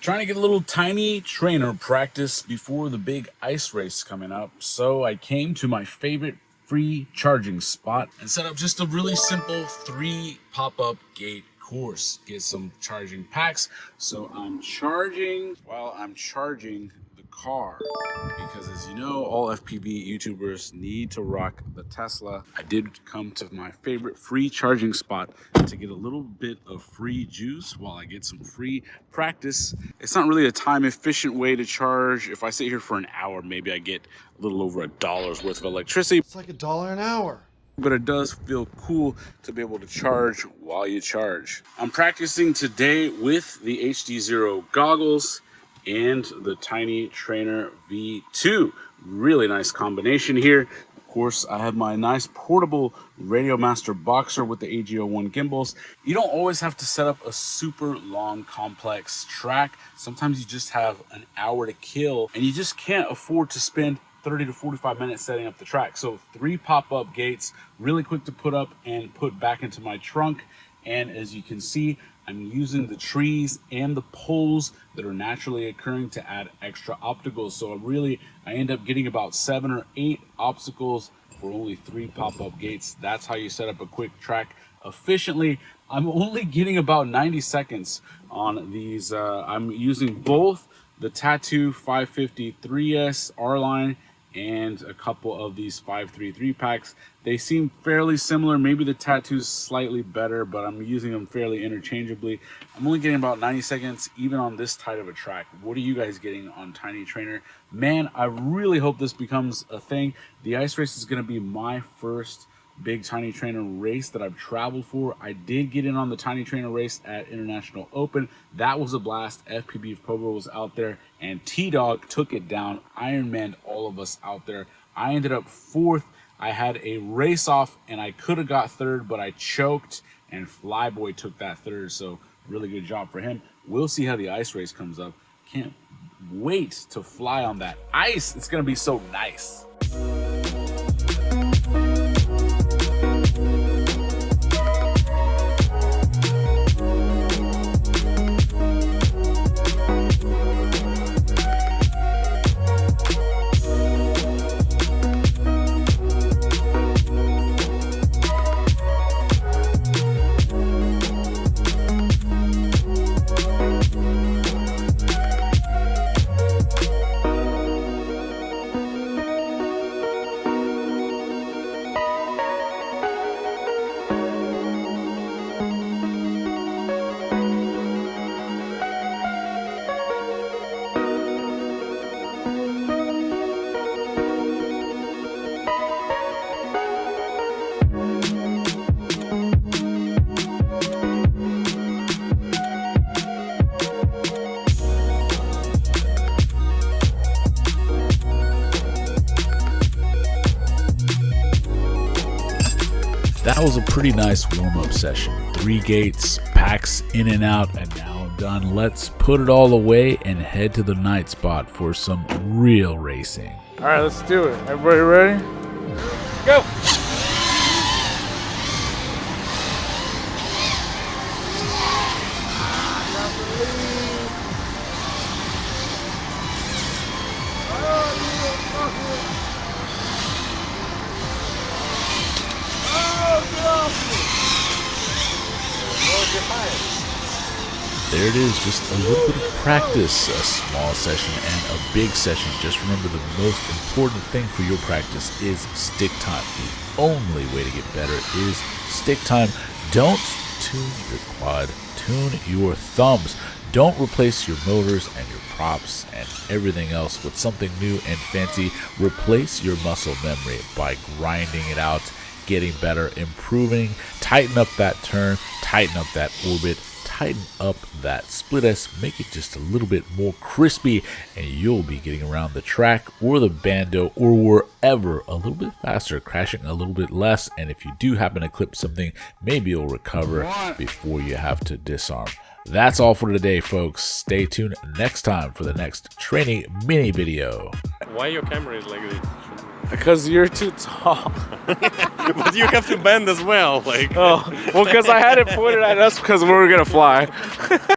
Trying to get a little tiny trainer practice before the big ice race coming up. So I came to my favorite free charging spot and set up just a really simple 3 pop-up gate course. Get some charging packs. So I'm charging while I'm charging the car. Because as you know, all FPV YouTubers need to rock the Tesla. I did come to my favorite free charging spot to get a little bit of free juice while I get some free practice. It's not really a time efficient way to charge. If I sit here for an hour, maybe I get a little over $1 worth of electricity. It's like $1 an hour. But it does feel cool to be able to charge while you charge. I'm practicing today with the HDZero goggles and the Tiny Trainer V2. Really nice combination here. Of course, I have my nice portable Radio Master Boxer with the AG01 gimbals. You don't always have to set up a super long, complex track. Sometimes you just have an hour to kill and you just can't afford to spend 30 to 45 minutes setting up the track. So 3 pop-up gates, really quick to put up and put back into my trunk. And as you can see, I'm using the trees and the poles that are naturally occurring to add extra obstacles. So I end up getting about 7 or 8 obstacles for only 3 pop-up gates. That's how you set up a quick track efficiently. I'm only getting about 90 seconds on these. I'm using both the Tattoo 550 3S R-Line and a couple of these 533 packs. They seem fairly similar. Maybe the Tattoo's slightly better, but I'm using them fairly interchangeably. I'm only getting about 90 seconds even on this tight of a track. What are you guys getting on Tiny Trainer? Man, I really hope this becomes a thing. The ice race is going to be my first big Tiny Trainer race that I've traveled for. I did get in on the Tiny Trainer race at International Open. That was a blast. FPV Provo was out there and T-Dog took it down. Iron Man all of us out there. I ended up 4th. I had a race off and I could have got 3rd, but I choked and Flyboy took that 3rd. So really good job for him. We'll see how the ice race comes up. Can't wait to fly on that ice. It's gonna be so nice. That was a pretty nice warm-up session. 3 gates, packs in and out, and now I'm done. Let's put it all away and head to the night spot for some real racing. All right, let's do it. Everybody ready? Go! There it is, just a little bit of practice, a small session and a big session. Just remember the most important thing for your practice is stick time. The only way to get better is stick time. Don't tune your quad, tune your thumbs. Don't replace your motors and your props and everything else with something new and fancy. Replace your muscle memory by grinding it out, getting better, improving. Tighten up that turn, tighten up that orbit, tighten up that split S, make it just a little bit more crispy, and you'll be getting around the track or the bando or wherever a little bit faster, crashing a little bit less. And if you do happen to clip something, maybe you'll recover before you have to disarm. That's all for today, folks. Stay tuned next time for the next training mini video. Why your camera is like this? Because you're too tall. But you have to bend as well. Like. Oh, well, because I had it pointed at us because we were going to fly.